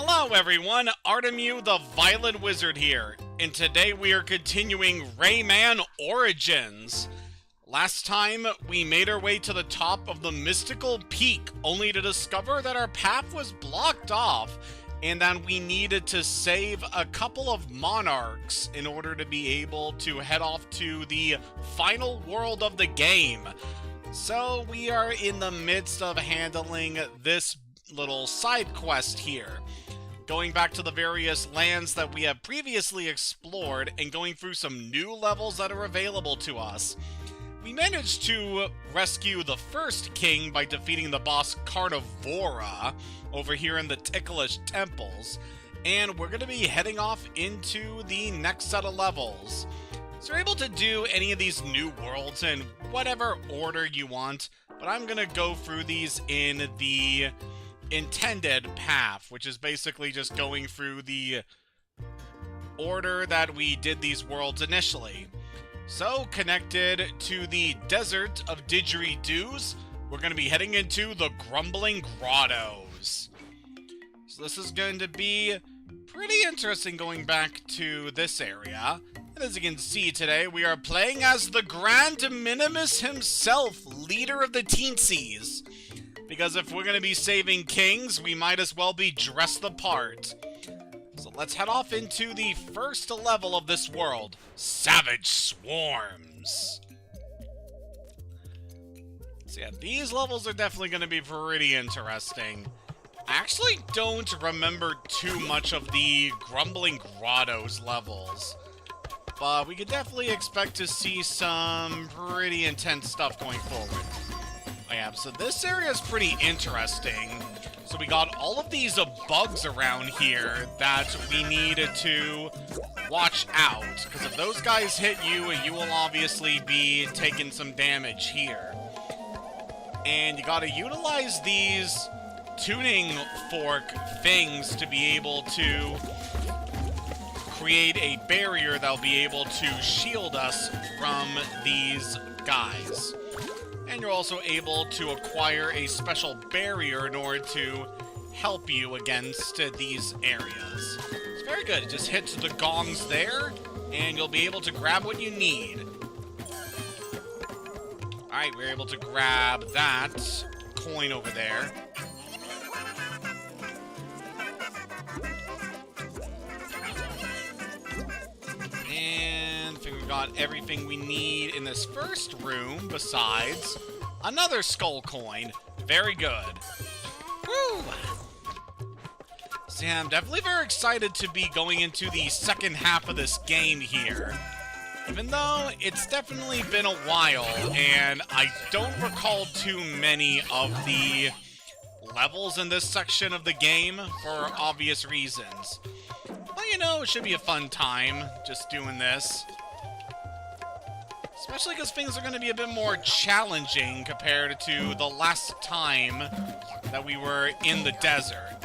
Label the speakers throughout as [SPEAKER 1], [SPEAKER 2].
[SPEAKER 1] Hello everyone, Artemu the Violent Wizard here, and today we are continuing Rayman Origins. Last time, we made our way to the top of the mystical peak, only to discover that our path was blocked off, and that we needed to save a couple of monarchs in order to be able to head off to the final world of the game. So we are in the midst of handling this little side quest here, going back to the various lands that we have previously explored and going through some new levels that are available to us. We managed to rescue the first king by defeating the boss Carnivora over here in the Ticklish Temples, and we're going to be heading off into the next set of levels. So you're able to do any of these new worlds in whatever order you want, but I'm going to go through these in the intended path, which is basically just going through the order that we did these worlds initially. So, connected to the Desert of Didgeridoos, we're going to be heading into the Grumbling Grottos. So this is going to be pretty interesting going back to this area. And as you can see today, we are playing as the Grand Minimus himself, leader of the Teensies. Because if we're going to be saving kings, we might as well be dressed the part. So let's head off into the first level of this world, Savage Swarms. So yeah, these levels are definitely going to be pretty interesting. I actually don't remember too much of the Grumbling Grottos levels, but we could definitely expect to see some pretty intense stuff going forward. Oh yeah, so this area is pretty interesting. So we got all of these bugs around here that we needed to watch out, because if those guys hit you, you will obviously be taking some damage here. And you gotta utilize these tuning fork things to be able to create a barrier that'll be able to shield us from these guys. And you're also able to acquire a special barrier in order to help you against these areas. It's very good. It just hits the gongs there, and you'll be able to grab what you need. Alright, we're able to grab that coin over there. And I think we've got everything we need in this first room, besides another skull coin. Very good. Woo! So yeah, I'm definitely very excited to be going into the second half of this game here. Even though it's definitely been a while, and I don't recall too many of the levels in this section of the game for obvious reasons. But you know, it should be a fun time just doing this. Especially because things are going to be a bit more challenging compared to the last time that we were in the desert.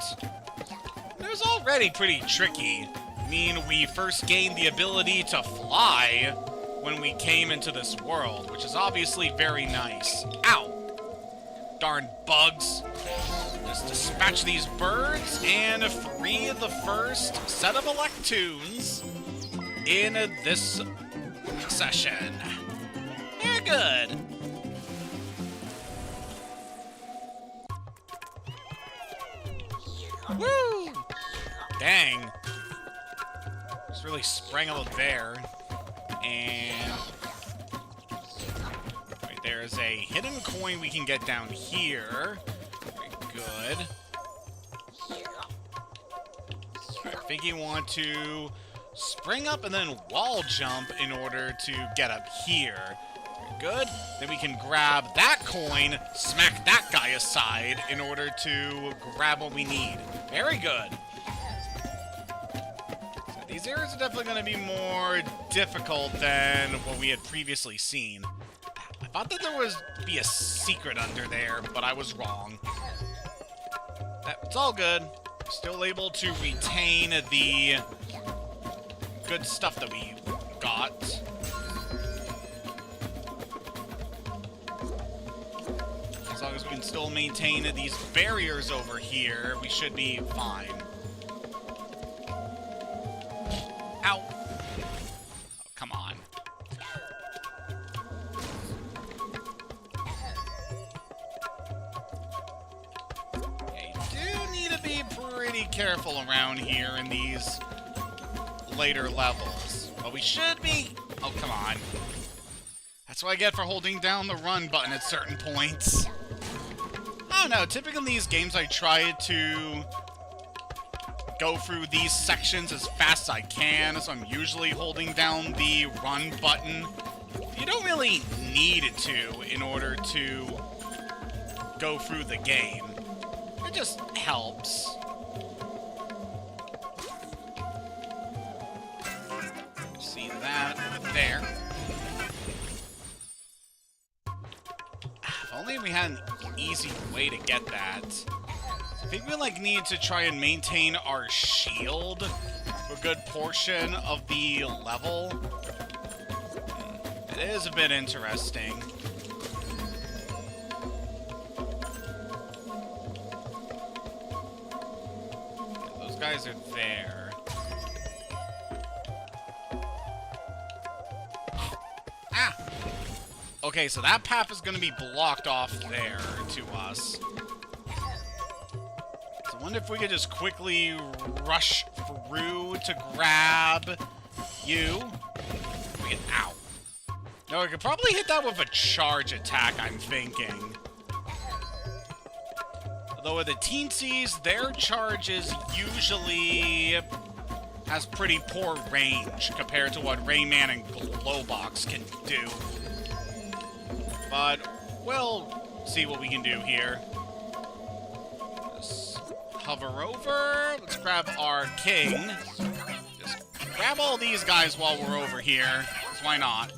[SPEAKER 1] It was already pretty tricky. I mean, we first gained the ability to fly when we came into this world, which is obviously very nice. Ow! Darn bugs. Just dispatch these birds and free the first set of Electoons in this session. Very good. Woo! Dang. Just really sprang out there. And right, there is a hidden coin we can get down here. Very good. Right, I think you want to spring up and then wall jump in order to get up here. Very good. Then we can grab that coin, smack that guy aside in order to grab what we need. Very good. So these areas are definitely going to be more difficult than what we had previously seen. I thought that there was be a secret under there, but I was wrong. It's all good. Still able to retain the good stuff that we got. As long as we can still maintain these barriers over here, we should be fine. Ow! Oh, come on. Yeah, you do need to be pretty careful around here in these later levels. But we should be... Oh, come on. That's what I get for holding down the run button at certain points. I don't know, typically in these games I try to go through these sections as fast as I can, so I'm usually holding down the run button. You don't really need it to in order to go through the game. It just helps. See that over there. If only we had an easy way to get that. I think we need to try and maintain our shield for a good portion of the level. It is a bit interesting. Those guys are there. Ah! Okay, so that path is going to be blocked off there to us. So I wonder if we could just quickly rush through to grab you. Ow. No, we could probably hit that with a charge attack, I'm thinking. Although with the teensies, their charges usually has pretty poor range compared to what Rayman and Glowbox can do. But we'll see what we can do here. Just hover over. Let's grab our king. Just grab all these guys while we're over here. 'Cause why not?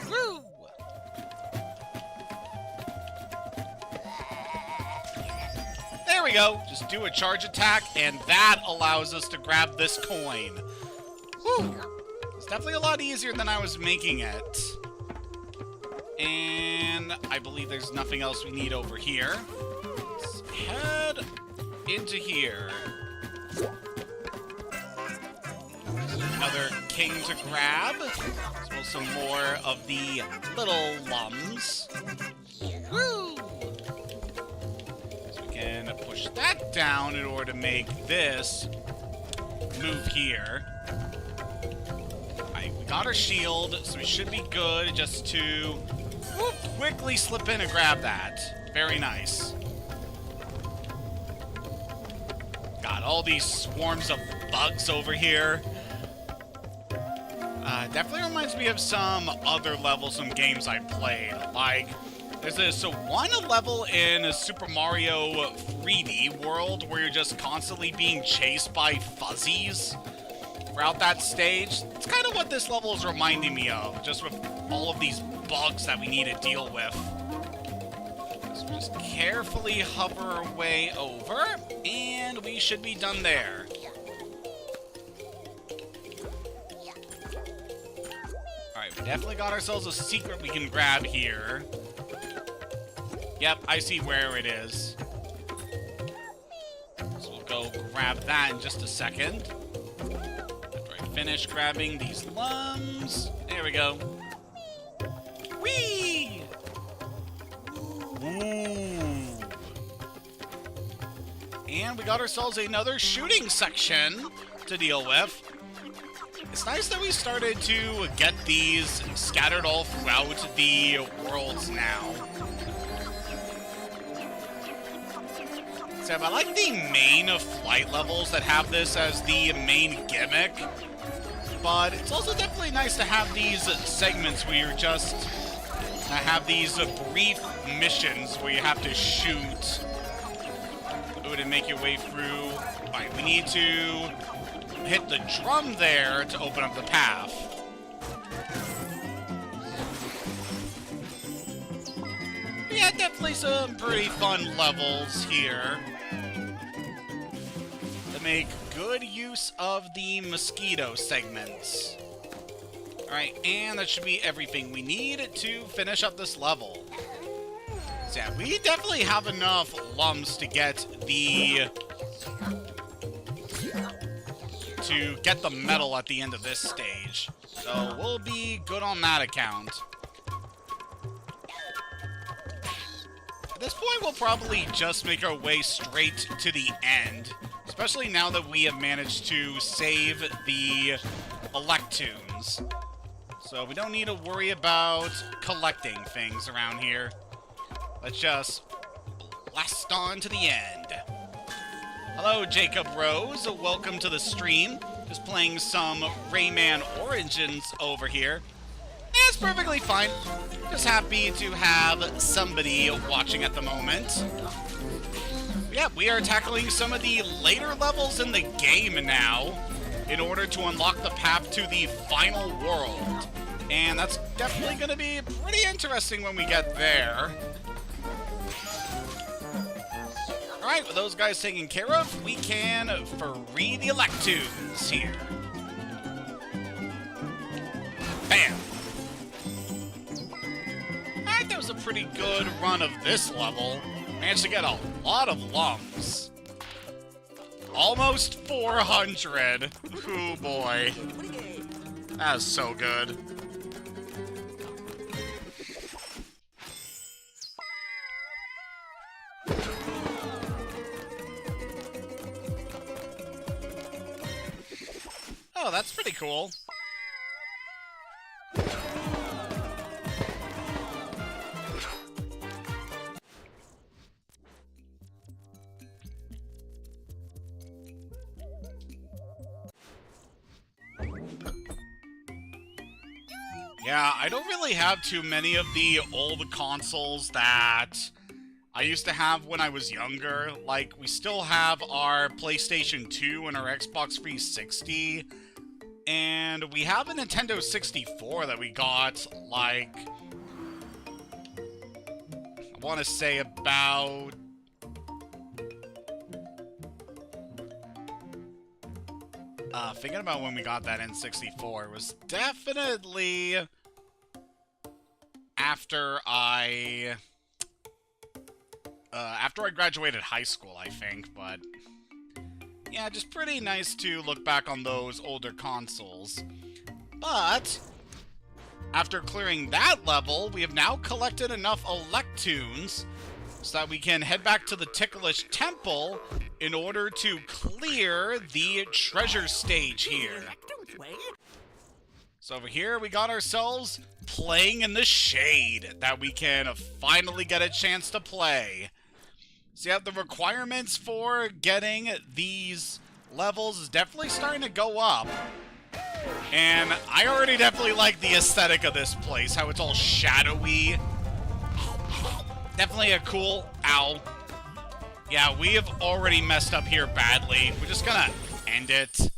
[SPEAKER 1] Woo! There we go. Just do a charge attack, and that allows us to grab this coin. Woo! It's definitely a lot easier than I was making it. And I believe there's nothing else we need over here. Let's head into here. Another king to grab. As well as some more of the little Lums. Woo! So we can push that down in order to make this move here. Alright, we got our shield, so we should be good just to quickly slip in and grab that. Very nice. Got all these swarms of bugs over here. Definitely reminds me of some other levels, some games I played. Like, there's this one level in Super Mario 3D World where you're just constantly being chased by fuzzies throughout that stage. It's kind of what this level is reminding me of, just with all of these bugs that we need to deal with. So just carefully hover our way over, and we should be done there. Alright, we definitely got ourselves a secret we can grab here. Yep, I see where it is. So we'll go grab that in just a second. After I finish grabbing these Lums. There we go. Whee! Ooh. And we got ourselves another shooting section to deal with. It's nice that we started to get these scattered all throughout the worlds now. So I like the main flight levels that have this as the main gimmick, but it's also definitely nice to have these segments where you're just have these brief missions where you have to shoot to make your way through. Alright, we need to hit the drum there to open up the path. Yeah, definitely some pretty fun levels here to make good use of the mosquito segments. Alright, and that should be everything we need to finish up this level. So yeah, we definitely have enough Lums to get the to get the medal at the end of this stage. So we'll be good on that account. At this point, we'll probably just make our way straight to the end, especially now that we have managed to save the Electoons. So we don't need to worry about collecting things around here. Let's just blast on to the end. Hello, Jacob Rose. Welcome to the stream. Just playing some Rayman Origins over here. It's perfectly fine. Just happy to have somebody watching at the moment. Yeah, we are tackling some of the later levels in the game now in order to unlock the path to the final world. And that's definitely going to be pretty interesting when we get there. Alright, with those guys taken care of, we can free the Electoons here. Bam! Alright, that was a pretty good run of this level. Managed to get a lot of Lums. Almost 400. Ooh boy. That was so good. Oh, that's pretty cool. Yeah, I don't really have too many of the old consoles that I used to have when I was younger. Like, we still have our PlayStation 2 and our Xbox 360. And we have a Nintendo 64 that we got, like, I want to say about... thinking about when we got that N64, it was definitely after I graduated high school, I think, but yeah, just pretty nice to look back on those older consoles. But after clearing that level, we have now collected enough Electoons so that we can head back to the Ticklish Temple in order to clear the treasure stage here. So over here, we got ourselves Playing in the Shade that we can finally get a chance to play. So yeah, the requirements for getting these levels is definitely starting to go up. And I already definitely like the aesthetic of this place, how it's all shadowy. Definitely a cool... Ow. Yeah, we have already messed up here badly. We're just gonna end it.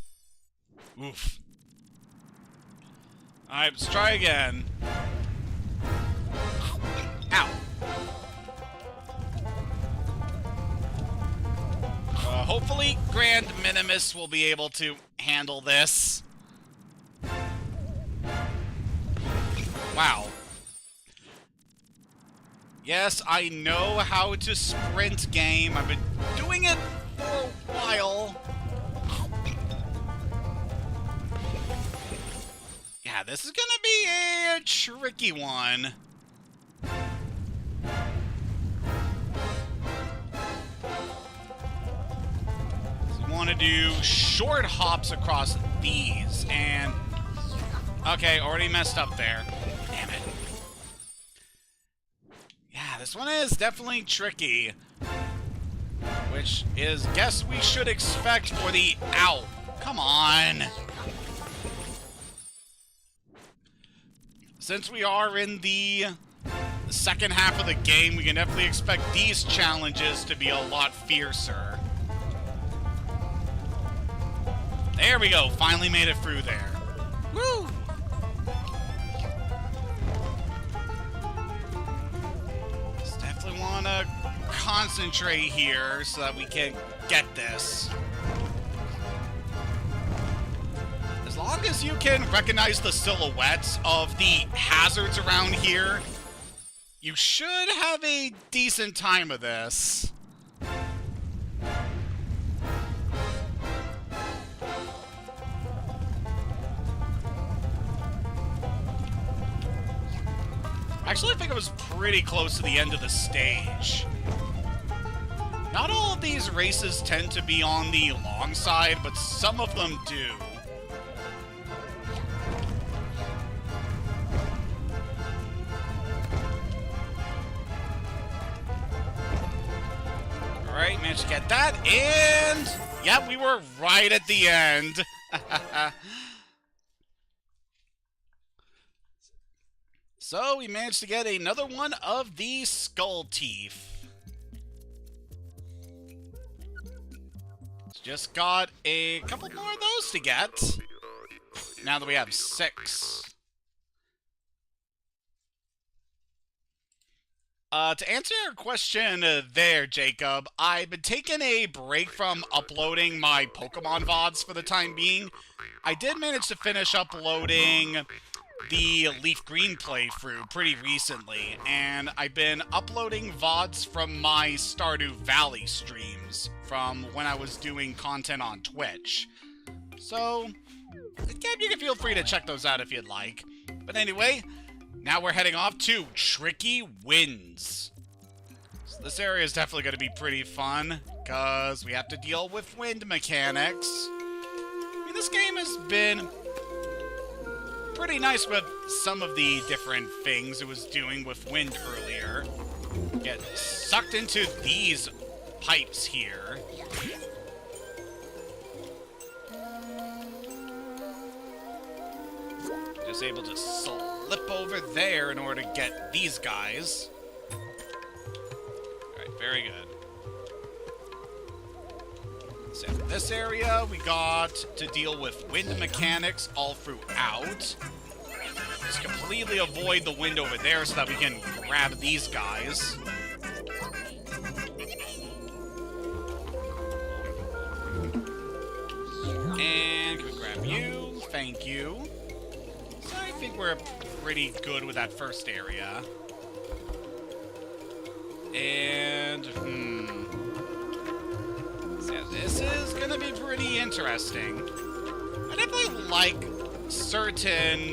[SPEAKER 1] Oof. Alright, let's try again. Ow. Hopefully, Grand Minimus will be able to handle this. Wow. Yes, I know how to sprint game. I've been doing it for a while. Yeah, this is gonna be a tricky one. So we want to do short hops across these, and... Okay, already messed up there. Damn it. Yeah, this one is definitely tricky. Which is, guess we should expect for the... Ow! Come on! Since we are in the second half of the game, we can definitely expect these challenges to be a lot fiercer. There we go, finally made it through there. Woo! Just definitely want to concentrate here so that we can get this. As long as you can recognize the silhouettes of the hazards around here, you should have a decent time of this. Actually, I think I was pretty close to the end of the stage. Not all of these races tend to be on the long side, but some of them do. Alright, managed to get that, and... yeah, we were right at the end. So, we managed to get another one of the Skull Teeth. Just got a couple more of those to get. Now that we have 6. To answer your question there, Jacob, I've been taking a break from uploading my Pokemon VODs for the time being. I did manage to finish uploading the Leaf Green playthrough pretty recently, and I've been uploading VODs from my Stardew Valley streams from when I was doing content on Twitch. So, again, you can feel free to check those out if you'd like. But anyway, now we're heading off to Tricky Winds. So this area is definitely going to be pretty fun, because we have to deal with wind mechanics. I mean, this game has been pretty nice with some of the different things it was doing with wind earlier. Get sucked into these pipes here. Just able to slip over there in order to get these guys. Alright, very good. So in this area, we got to deal with wind mechanics all throughout. Just completely avoid the wind over there so that we can grab these guys. And can we grab you? Thank you. So I think we're pretty good with that first area. And, so yeah, this is gonna be pretty interesting. I definitely like certain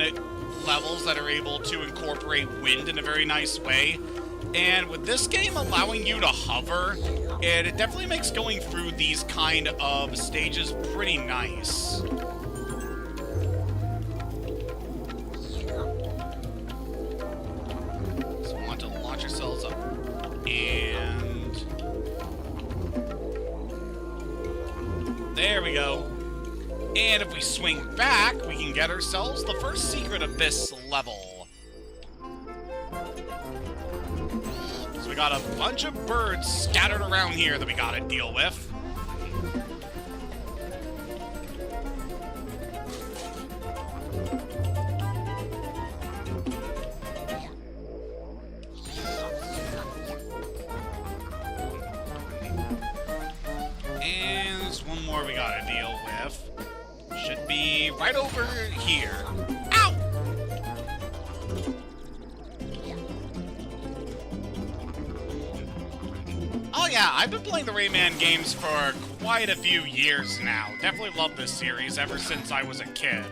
[SPEAKER 1] levels that are able to incorporate wind in a very nice way. And with this game allowing you to hover, it definitely makes going through these kind of stages pretty nice. So we want to launch ourselves up. And there we go. And if we swing back, we can get ourselves the first secret of this level. So we got a bunch of birds scattered around here that we gotta deal with. And there's one more we gotta deal with. Should be right over here. Ow! Oh yeah, I've been playing the Rayman games for quite a few years now. Definitely love this series ever since I was a kid.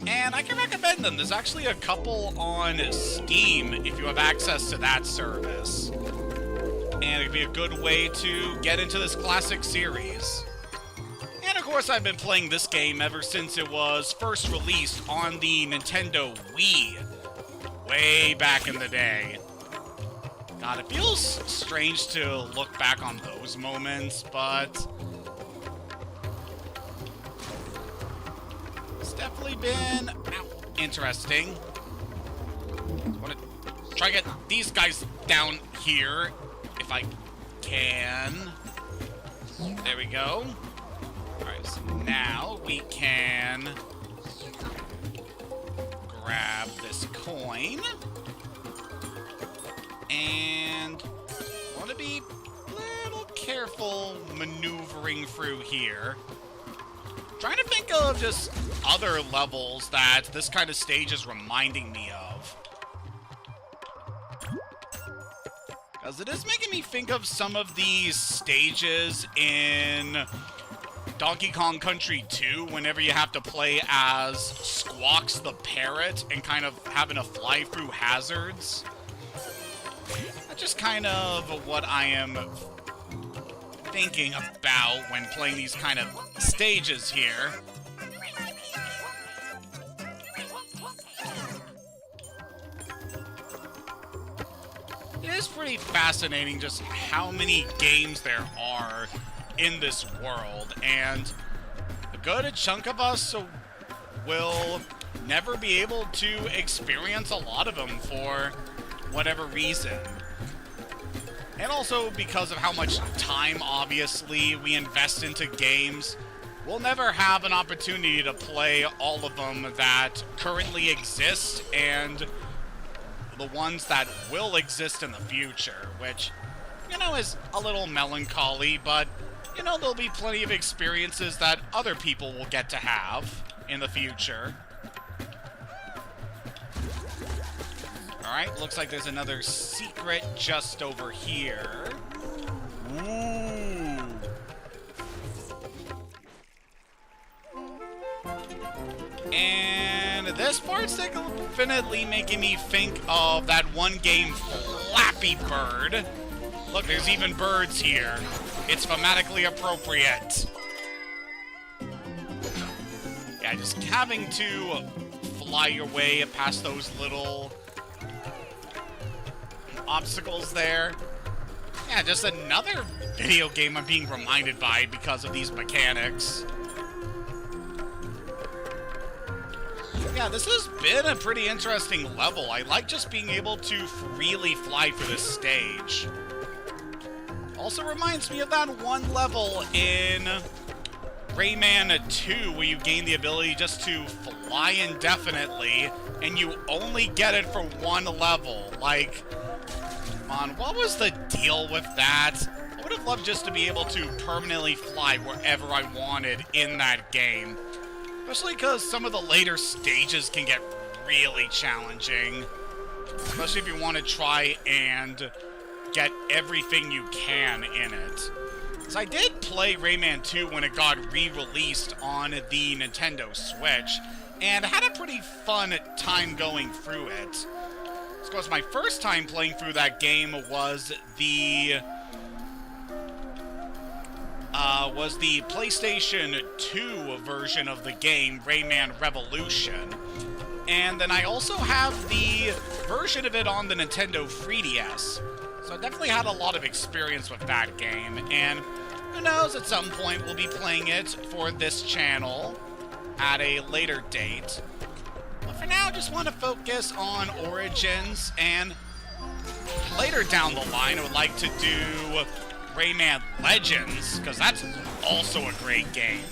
[SPEAKER 1] And I can recommend them. There's actually a couple on Steam if you have access to that service. And it'd be a good way to get into this classic series. And of course, I've been playing this game ever since it was first released on the Nintendo Wii, way back in the day. God, it feels strange to look back on those moments, but it's definitely been interesting. I want to try to get these guys down here, if I can. There we go. Alright, so now we can grab this coin. And I want to be a little careful maneuvering through here. Trying to think of just other levels that this kind of stage is reminding me of. Because it is making me think of some of these stages in Donkey Kong Country 2, whenever you have to play as Squawks the Parrot and kind of having to fly through hazards. That's just kind of what I am thinking about when playing these kind of stages here. It is pretty fascinating just how many games there are in this world, and a good chunk of us will never be able to experience a lot of them for whatever reason. And also because of how much time, obviously, we invest into games, we'll never have an opportunity to play all of them that currently exist and the ones that will exist in the future, which, you know, is a little melancholy, but, you know, there'll be plenty of experiences that other people will get to have in the future. Alright, looks like there's another secret just over here. Ooh. And this part's definitely making me think of that one game, Flappy Bird. Look, there's even birds here. It's thematically appropriate. Yeah, just having to fly your way past those little obstacles there. Yeah, just another video game I'm being reminded by because of these mechanics. Yeah, this has been a pretty interesting level. I like just being able to freely fly through this stage. Also reminds me of that one level in Rayman 2 where you gain the ability just to fly indefinitely, and you only get it for one level. Like, come on, what was the deal with that? I would have loved just to be able to permanently fly wherever I wanted in that game. Especially because some of the later stages can get really challenging. Especially if you want to try and get everything you can in it. So I did play Rayman 2 when it got re-released on the Nintendo Switch, and had a pretty fun time going through it. Of course, my first time playing through that game was the PlayStation 2 version of the game, Rayman Revolution. And then I also have the version of it on the Nintendo 3DS. So I definitely had a lot of experience with that game. And who knows, at some point we'll be playing it for this channel at a later date. But for now, I just want to focus on Origins, and later down the line I would like to do Rayman Legends, because that's also a great game.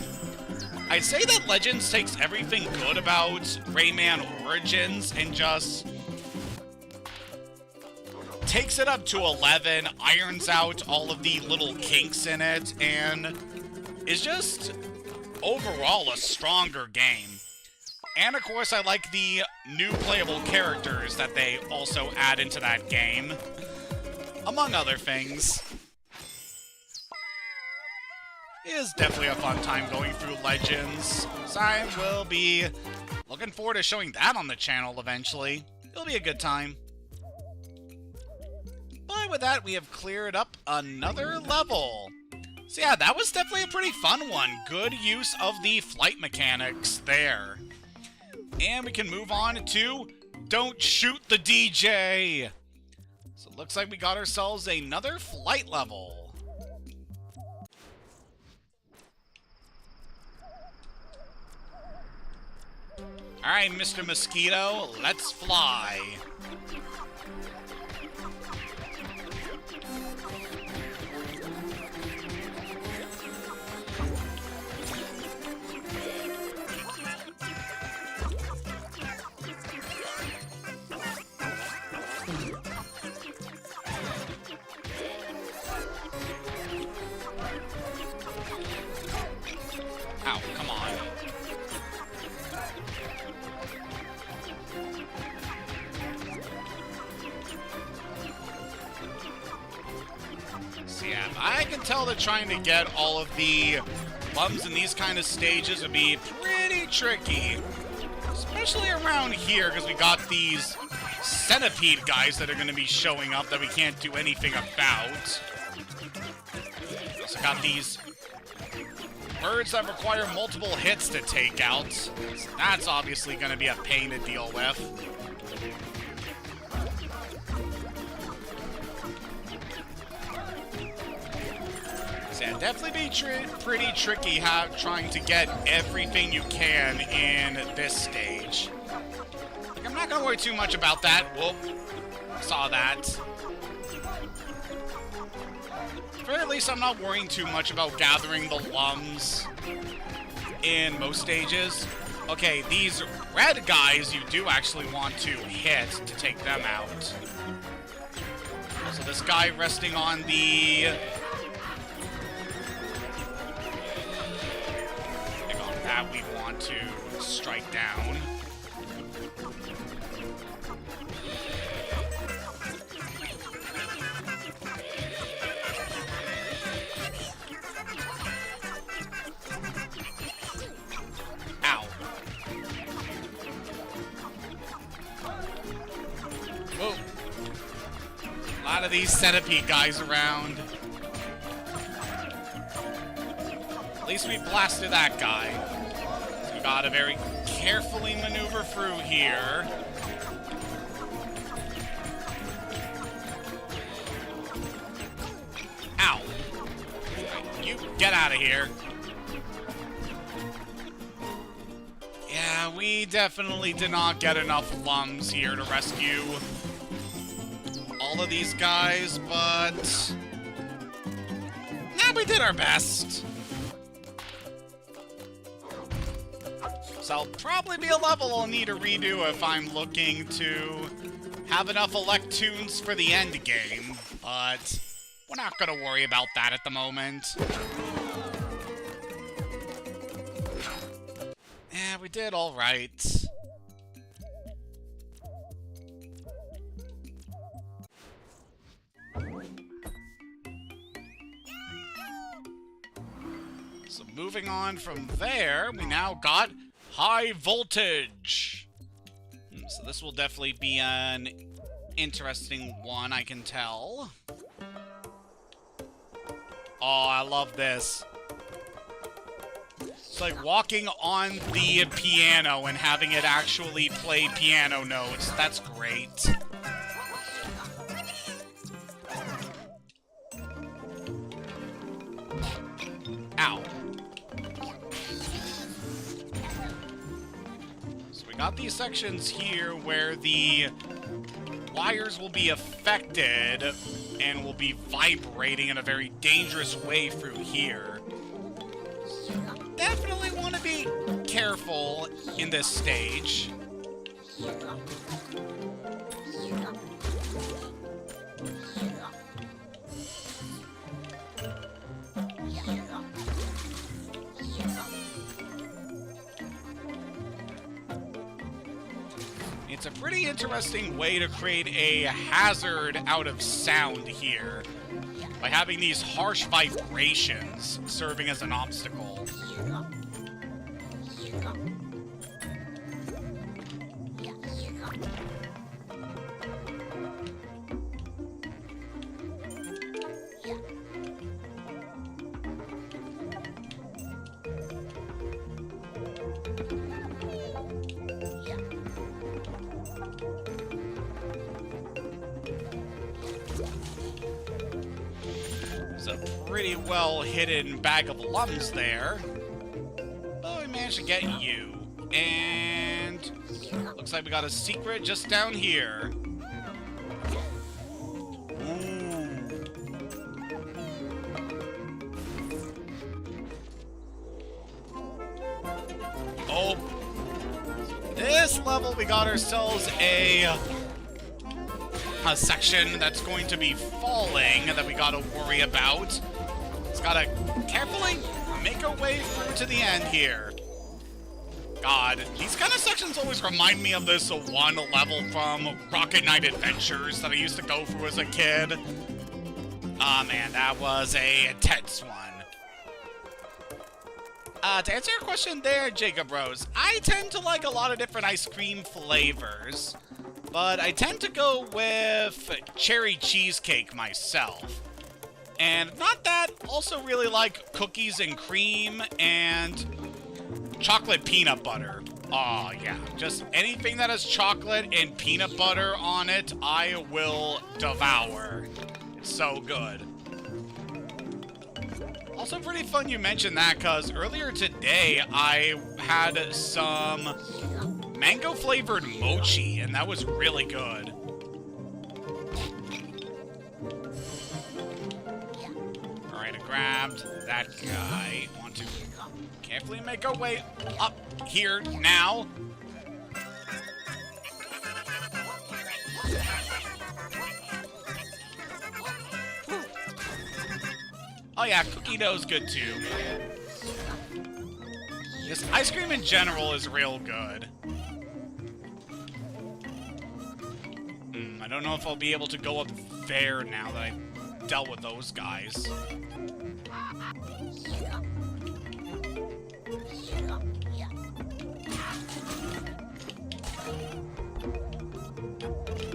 [SPEAKER 1] I'd say that Legends takes everything good about Rayman Origins and just takes it up to 11, irons out all of the little kinks in it, and is just overall a stronger game. And of course, I like the new playable characters that they also add into that game, among other things. It is definitely a fun time going through Legends, so I will be looking forward to showing that on the channel eventually. It'll be a good time. But with that, we have cleared up another level. So yeah, that was definitely a pretty fun one. Good use of the flight mechanics there. And we can move on to Don't Shoot the DJ. So it looks like we got ourselves another flight level. Alright, Mr. Mosquito, let's fly. Ow, come on. So yeah, I can tell they're trying to get all of the Lums in these kind of stages would be pretty tricky. Especially around here, because we got these centipede guys that are going to be showing up that we can't do anything about. Also got these birds that require multiple hits to take out. So that's obviously going to be a pain to deal with. Yeah, definitely be pretty tricky trying to get everything you can in this stage. Like, I'm not going to worry too much about that. Whoop. Saw that. For at least I'm not worrying too much about gathering the Lums in most stages. Okay, these red guys you do actually want to hit to take them out. So this guy resting on the... that we want to strike down. Ow. Whoa. A lot of these centipede guys around. At least we blasted that guy. So we gotta very carefully maneuver through here. Ow. You get out of here. Yeah, we definitely did not get enough Lums here to rescue all of these guys, but... yeah, we did our best. So I'll probably be a level I'll need to redo if I'm looking to have enough Electoons for the end game, but we're not going to worry about that at the moment. Yeah, we did all right. So moving on from there, we now got high voltage. So this will definitely be an interesting one, I can tell. Oh, I love this. It's like walking on the piano and having it actually play piano notes. That's great. Ow. So we got these sections here where the wires will be affected and will be vibrating in a very dangerous way through here. Definitely want to be careful in this stage. It's a pretty interesting way to create a hazard out of sound here, by having these harsh vibrations serving as an obstacle. Pretty well hidden bag of Lums there. Oh, we managed to get you. And looks like we got a secret just down here. Ooh. Oh. This level we got ourselves a section that's going to be falling that we gotta worry about. It's gotta carefully make our way through to the end here. God, these kind of sections always remind me of this one level from Rocket Knight Adventures that I used to go through as a kid. Ah, man, that was a tense one. To answer your question there, Jacob Rose, I tend to like a lot of different ice cream flavors, but I tend to go with cherry cheesecake myself. And not that, also really like cookies and cream and chocolate peanut butter. Oh yeah, just anything that has chocolate and peanut butter on it, I will devour. It's so good. Also pretty fun you mentioned that, because earlier today I had some mango-flavored mochi, and that was really good. Alright, I grabbed that guy. Want to carefully make our way up here now. Oh yeah, cookie dough's good too. This ice cream in general is real good. I don't know if I'll be able to go up there now that I dealt with those guys.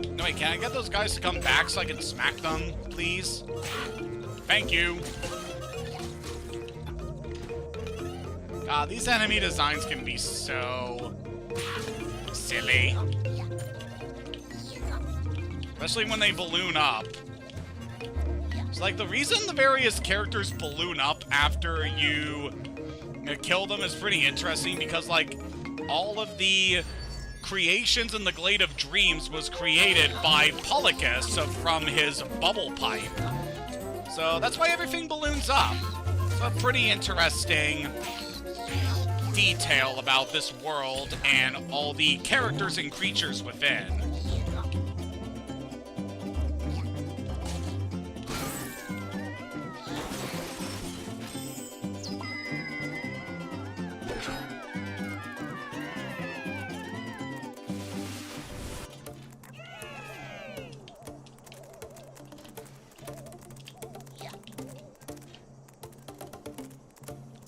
[SPEAKER 1] No, wait, can I get those guys to come back so I can smack them, please? Thank you. God, these enemy designs can be so silly. Especially when they balloon up. It's like the reason the various characters balloon up after you kill them is pretty interesting, because like all of the creations in the Glade of Dreams was created by Polycus from his bubble pipe. So that's why everything balloons up. It's a pretty interesting detail about this world and all the characters and creatures within.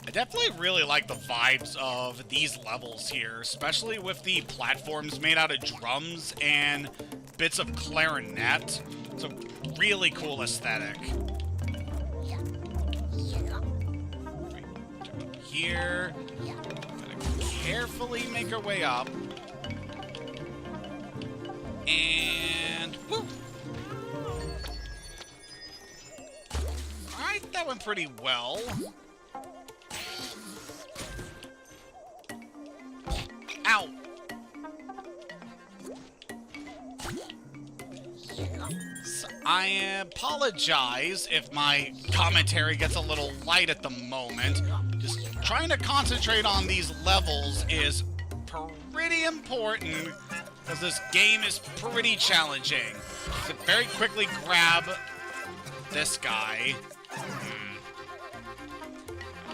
[SPEAKER 1] I definitely really like the vibes of these levels here, especially with the platforms made out of drums and bits of clarinet. It's a really cool aesthetic. Here, gotta carefully make our way up. And woo! Alright, that went pretty well. Ow! So I apologize if my commentary gets a little light at the moment. Just trying to concentrate on these levels is pretty important, because this game is pretty challenging. So very quickly grab this guy.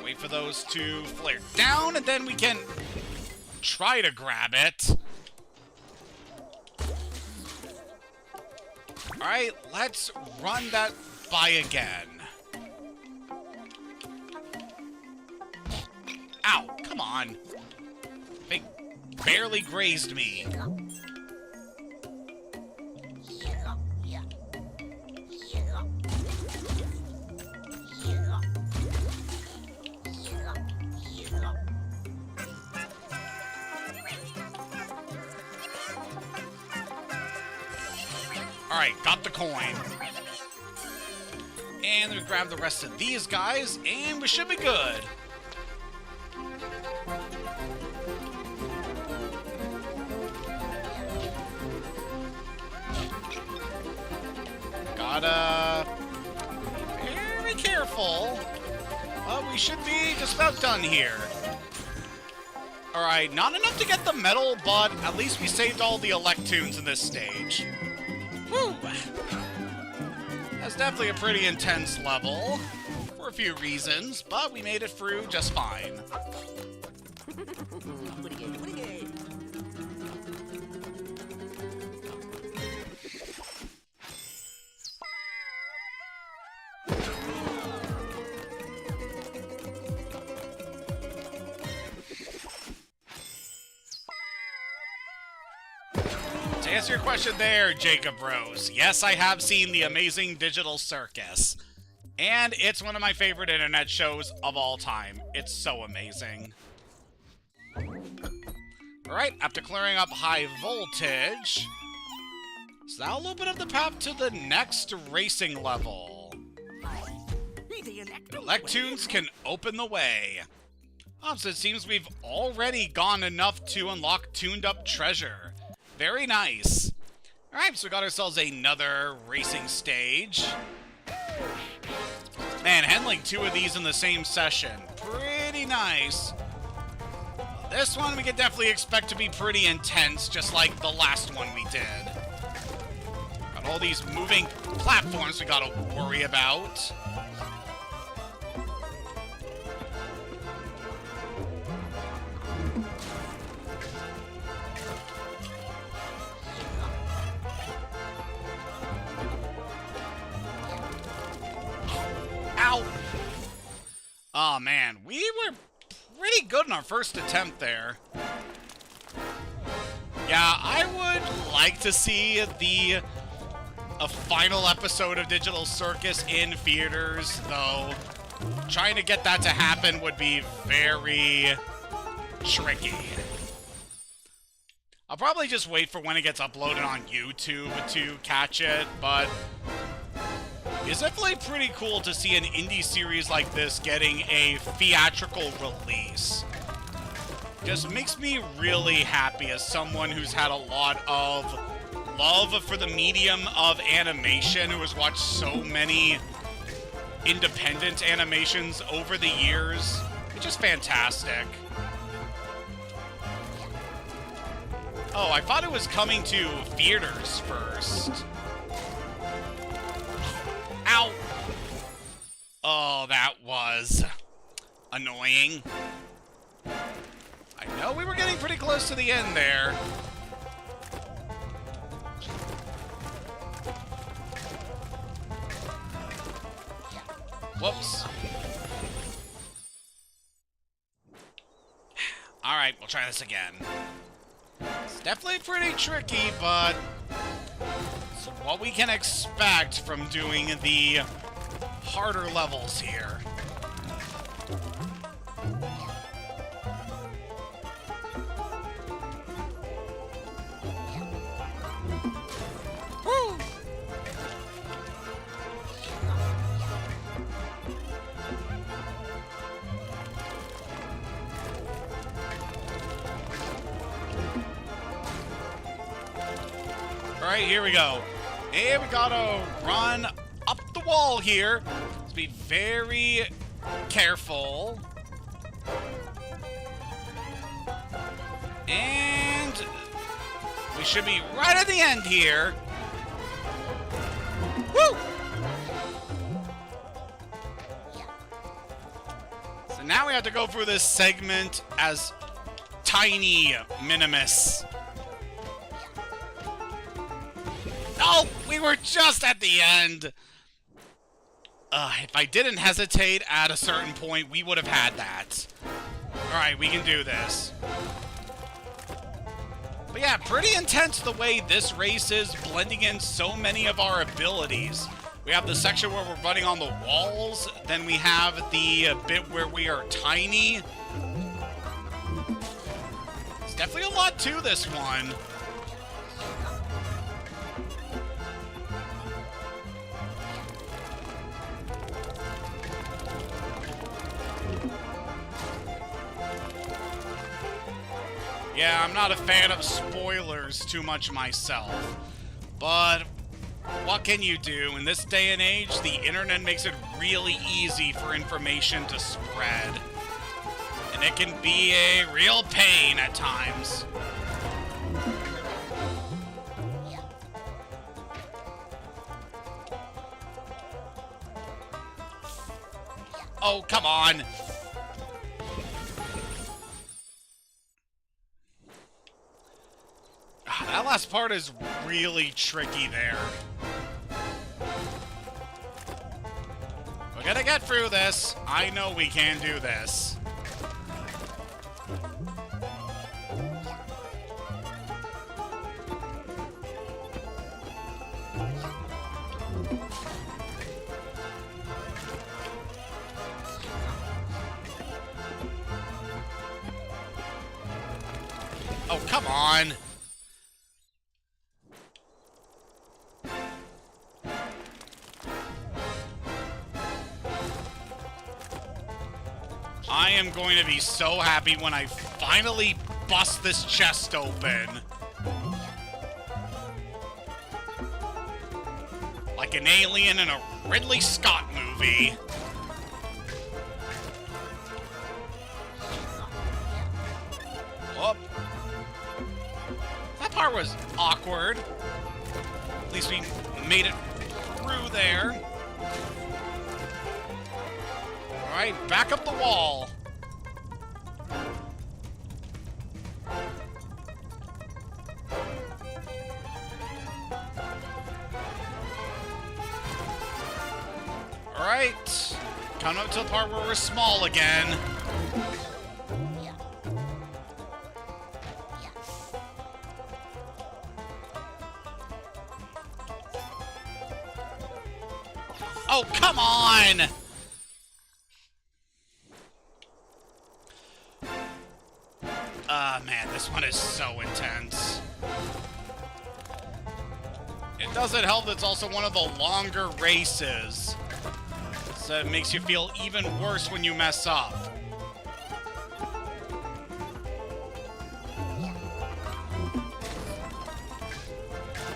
[SPEAKER 1] Wait for those to flare down, and then we can try to grab it. Alright, let's run that by again. Ow, come on. They barely grazed me. Alright, got the coin. And then we grab the rest of these guys, and we should be good. Gotta be very careful. But we should be just about done here. Alright, not enough to get the medal, but at least we saved all the Electoons in this stage. Woo! That's definitely a pretty intense level, for a few reasons, but we made it through just fine. answer your question there, Jacob Rose, yes, I have seen The Amazing Digital Circus. And it's one of my favorite internet shows of all time. It's so amazing. Alright, after clearing up high voltage, so that'll open up the path to the next racing level. Electoons can open the way. Oh, so it seems we've already gone enough to unlock tuned-up treasure. Very nice. Alright, so we got ourselves another racing stage. Man, handling 2 of these in the same session. Pretty nice. This one we could definitely expect to be pretty intense, just like the last one we did. Got all these moving platforms we gotta worry about. Ow! Oh man, we were pretty good in our first attempt there. Yeah, I would like to see a final episode of Digital Circus in theaters, though trying to get that to happen would be very tricky. I'll probably just wait for when it gets uploaded on YouTube to catch it, but it's definitely pretty cool to see an indie series like this getting a theatrical release. Just makes me really happy as someone who's had a lot of love for the medium of animation, who has watched so many independent animations over the years. It's just fantastic. Oh, I thought it was coming to theaters first. Ow! Oh, that was annoying. I know we were getting pretty close to the end there. Whoops. Alright, we'll try this again. It's definitely pretty tricky, but it's what we can expect from doing the harder levels here. Woo! Alright, here we go. And we gotta run up the wall here. Let's be very careful. And we should be right at the end here. Woo! So now we have to go through this segment as Tiny Minimus. Oh, we were just at the end. If I didn't hesitate at a certain point, we would have had that. Alright, we can do this. But yeah, pretty intense the way this race is, blending in so many of our abilities. We have the section where we're running on the walls, then we have the bit where we are tiny. There's definitely a lot to this one. Yeah, I'm not a fan of spoilers too much myself, but what can you do? In this day and age, the internet makes it really easy for information to spread, and it can be a real pain at times. Oh, come on! That last part is really tricky there. We're gonna get through this. I know we can do this. Oh, come on! I am going to be so happy when I finally bust this chest open. Like an alien in a Ridley Scott movie. Oh. That part was awkward. At least we made it through there. Alright, back up the wall. Alright. Coming up to the part where we're small again. Oh, come on! Man, this one is so intense. It doesn't help that it's also one of the longer races. So it makes you feel even worse when you mess up.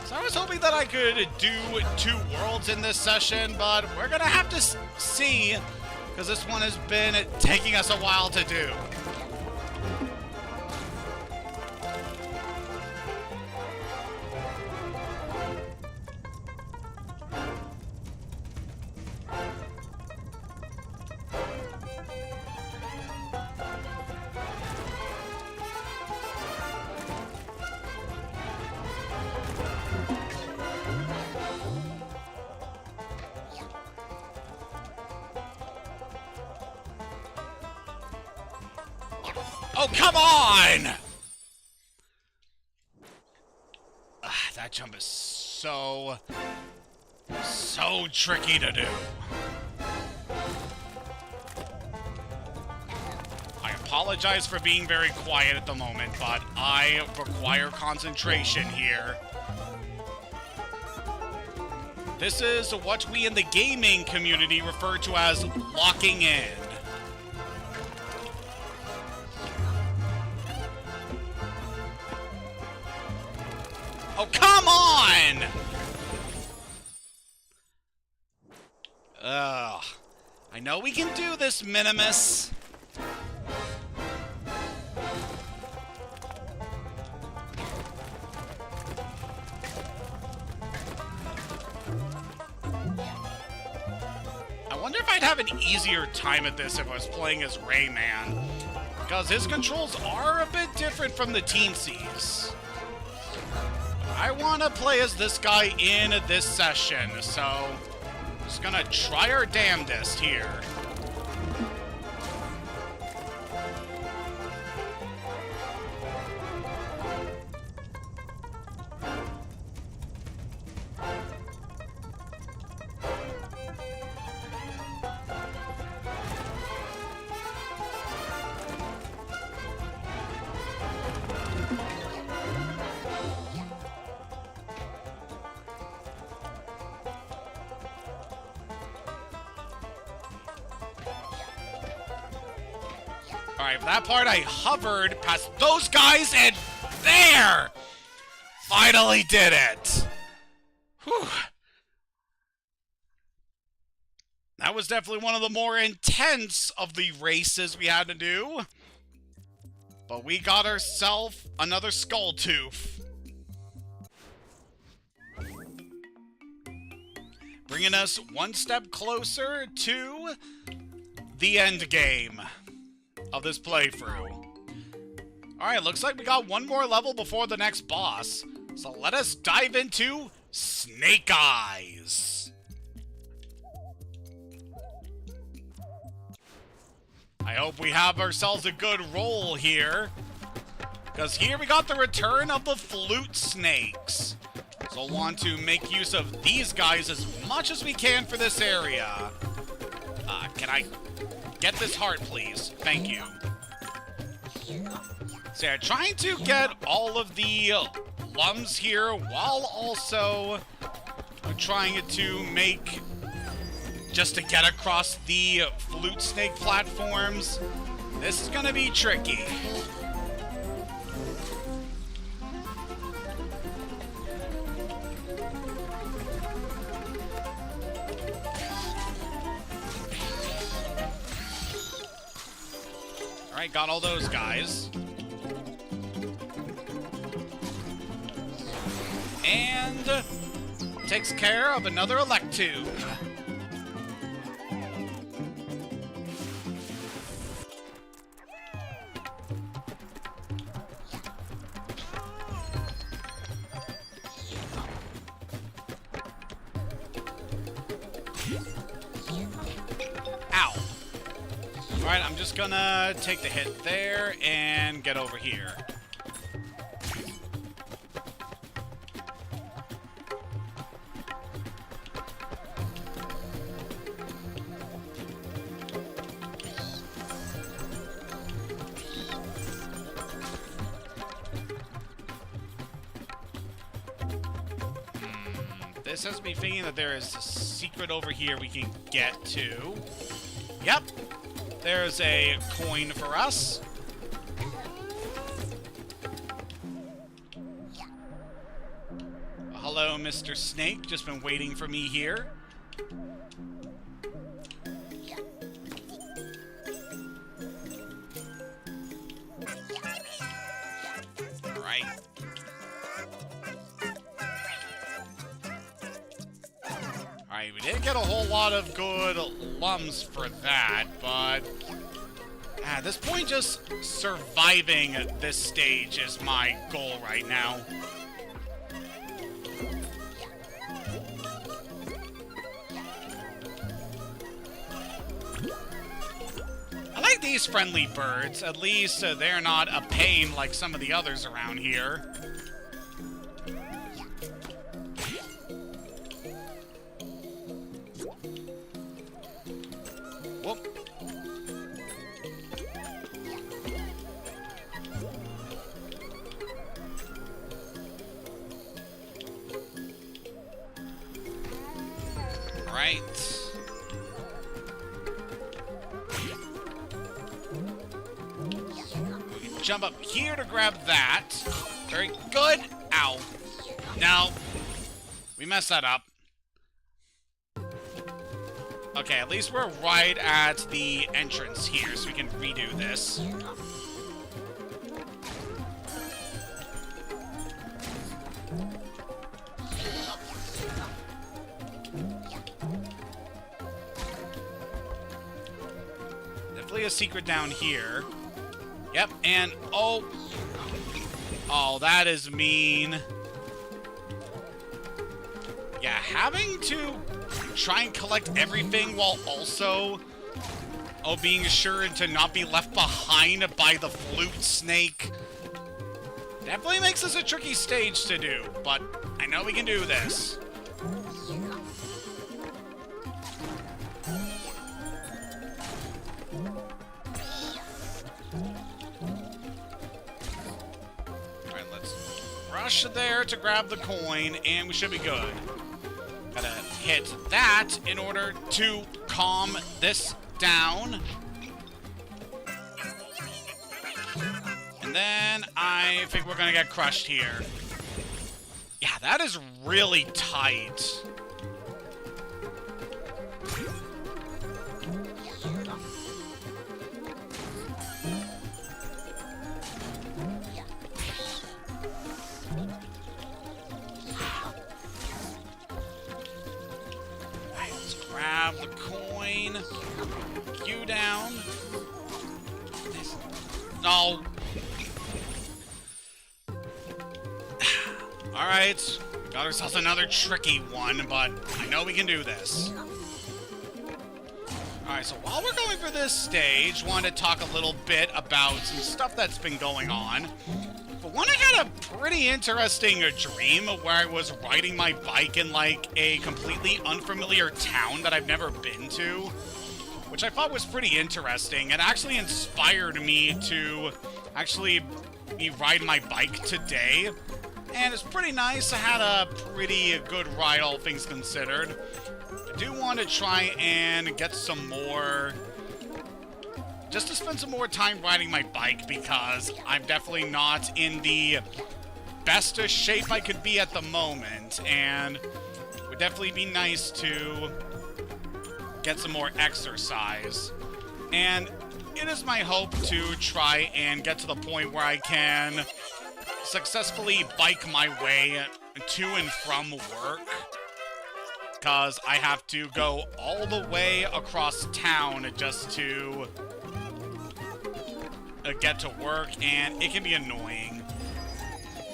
[SPEAKER 1] So I was hoping that I could do 2 worlds in this session, but we're gonna have to see, because this one has been taking us a while to do. Oh, come on! That jump is so tricky to do. I apologize for being very quiet at the moment, but I require concentration here. This is what we in the gaming community refer to as locking in. Oh, come on! Ugh. I know we can do this, Minimus. I wonder if I'd have an easier time at this if I was playing as Rayman. Because his controls are a bit different from the teensies. I want to play as this guy in this session, so just gonna try our damnedest here. Alright, for that part, I hovered past those guys, and there! Finally did it! Whew. That was definitely one of the more intense of the races we had to do. But we got ourselves another skull tooth. Bringing us one step closer to the end game of this playthrough. Alright, looks like we got one more level before the next boss. So let us dive into Snake Eyes. I hope we have ourselves a good roll here. Because here we got the return of the flute snakes. So we'll want to make use of these guys as much as we can for this area. Can I get this heart, please? Thank you. So yeah, trying to get all of the Lums here while also trying to make, just to get across the flute snake platforms. This is gonna be tricky. Alright, got all those guys. And takes care of another Electoon. Ow. Alright, I'm just gonna take the hit there and get over here. This has me thinking that there is a secret over here we can get to. Yep. There's a coin for us. Hello, Mr. Snake. Just been waiting for me here. Alright. Alright, we didn't get a whole lot of good Lums for that, but at this point, just surviving this stage is my goal right now. I like these friendly birds. At least they're not a pain like some of the others around here. Whoop. Right. We can jump up here to grab that. Very good. Ow. No. We messed that up. Okay, at least we're right at the entrance here, so we can redo this. Definitely a secret down here. Yep, and oh, that is mean. Yeah, having to try and collect everything while also being sure to not be left behind by the flute snake definitely makes this a tricky stage to do, but I know we can do this. Alright, let's rush there to grab the coin, and we should be good. Gotta hit that in order to calm this down. And then I think we're gonna get crushed here. Yeah, that is really tight. Grab the coin. You down. No. Alright. We got ourselves another tricky one, but I know we can do this. Alright, so while we're going for this stage, wanted to talk a little bit about some stuff that's been going on. For one, I had a pretty interesting dream where I was riding my bike in, like, a completely unfamiliar town that I've never been to, which I thought was pretty interesting. It actually inspired me to actually me ride my bike today, and it's pretty nice. I had a pretty good ride, all things considered. I do want to try and get some more... just to spend some more time riding my bike, because I'm definitely not in the bestest shape I could be at the moment, and it would definitely be nice to get some more exercise. And it is my hope to try and get to the point where I can successfully bike my way to and from work, because I have to go all the way across town just to get to work, and it can be annoying,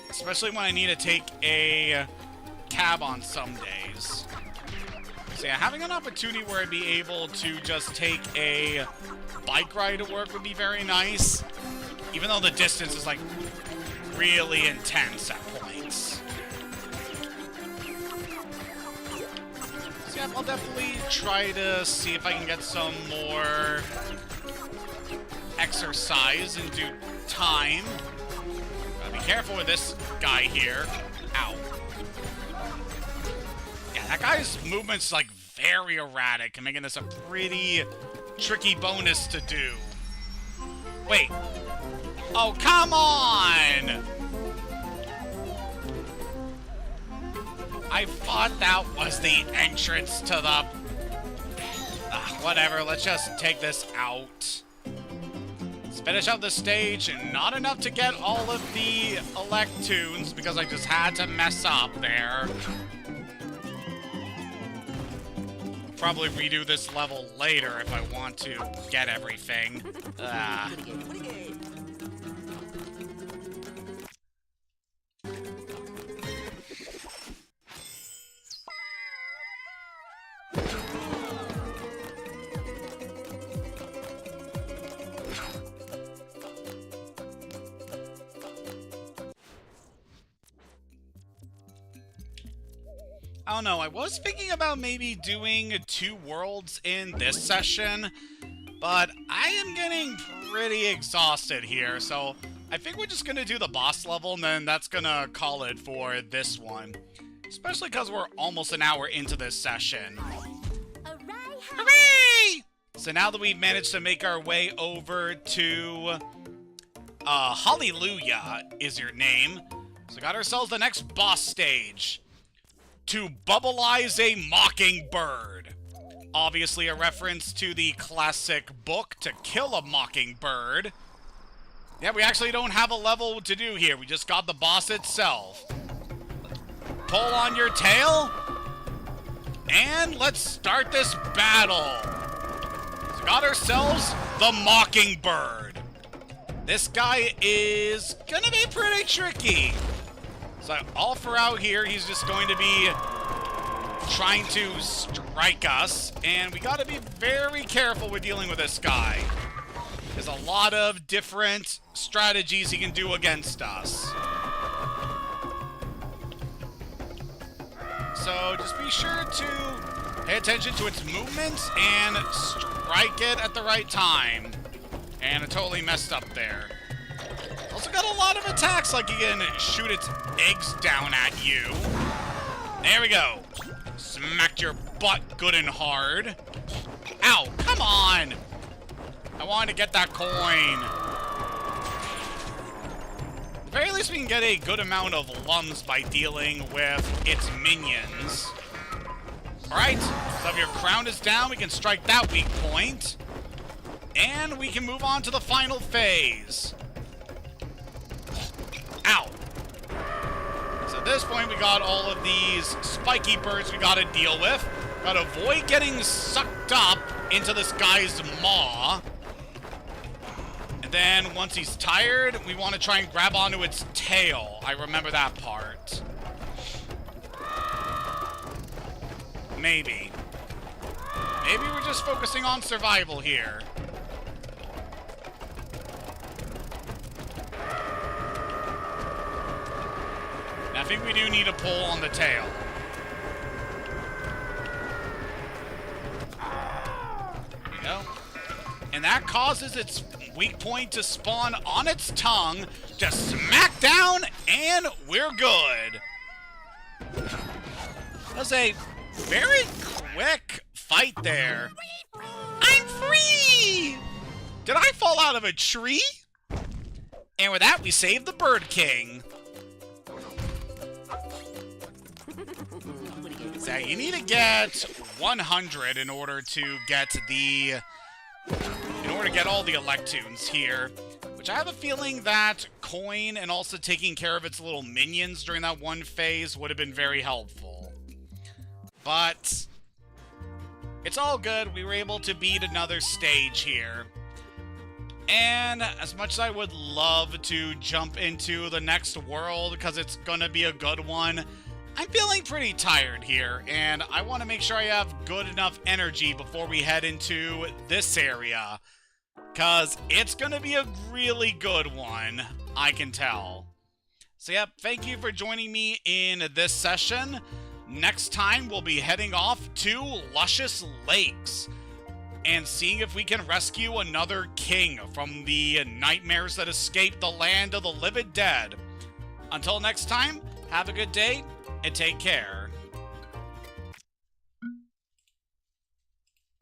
[SPEAKER 1] especially when I need to take a cab on some days. So yeah, having an opportunity where I'd be able to just take a bike ride to work would be very nice, even though the distance is like really intense at points. So yeah, I'll definitely try to see if I can get some more exercise in due time. Gotta be careful with this guy here. Ow. Yeah, that guy's movement's like very erratic and making this a pretty tricky bonus to do. Wait. Oh, come on! I thought that was the entrance to the... whatever, let's just take this out. Let's finish up the stage. Not enough to get all of the Electoons, because I just had to mess up there. Probably redo this level later if I want to get everything. I don't know, I was thinking about maybe doing 2 worlds in this session, but I am getting pretty exhausted here, so I think we're just gonna do the boss level, and then that's gonna call it for this one. Especially because we're almost an hour into this session. Hooray! So now that we've managed to make our way over to... Hallelujah is your name. So we got ourselves the next boss stage. To bubbleize a mockingbird. Obviously a reference to the classic book To Kill a Mockingbird. Yeah, we actually don't have a level to do here. We just got the boss itself. Pull on your tail. And let's start this battle. So we got ourselves the Mockingbird. This guy is gonna be pretty tricky. So all throughout here, he's just going to be trying to strike us, and we gotta be very careful with dealing with this guy. There's a lot of different strategies he can do against us. So just be sure to pay attention to its movements and strike it at the right time. And I totally messed up there. Also got a lot of attacks, like you can shoot its eggs down at you. There we go. Smacked your butt good and hard. Ow, come on! I wanted to get that coin. At the very least we can get a good amount of Lums by dealing with its minions. Alright, so if your crown is down, we can strike that weak point. And we can move on to the final phase. Ow. So at this point, we got all of these spiky birds we gotta deal with. Gotta avoid getting sucked up into this guy's maw. And then, once he's tired, we want to try and grab onto its tail. I remember that part. Maybe. Maybe we're just focusing on survival here. I think we do need a pull on the tail. There we go. And that causes its weak point to spawn on its tongue. Just smack down, and we're good. That was a very quick fight there. I'm free! Did I fall out of a tree? And with that, we save the Bird King. So you need to get 100 in order to get all the Electoons here. Which I have a feeling that coin and also taking care of its little minions during that one phase would have been very helpful. But it's all good. We were able to beat another stage here. And as much as I would love to jump into the next world because it's gonna be a good one, I'm feeling pretty tired here, and I want to make sure I have good enough energy before we head into this area, because it's going to be a really good one, I can tell. So yep, thank you for joining me in this session. Next time, we'll be heading off to Luscious Lakes, and seeing if we can rescue another king from the nightmares that escaped the land of the Livid Dead. Until next time, have a good day, and take care.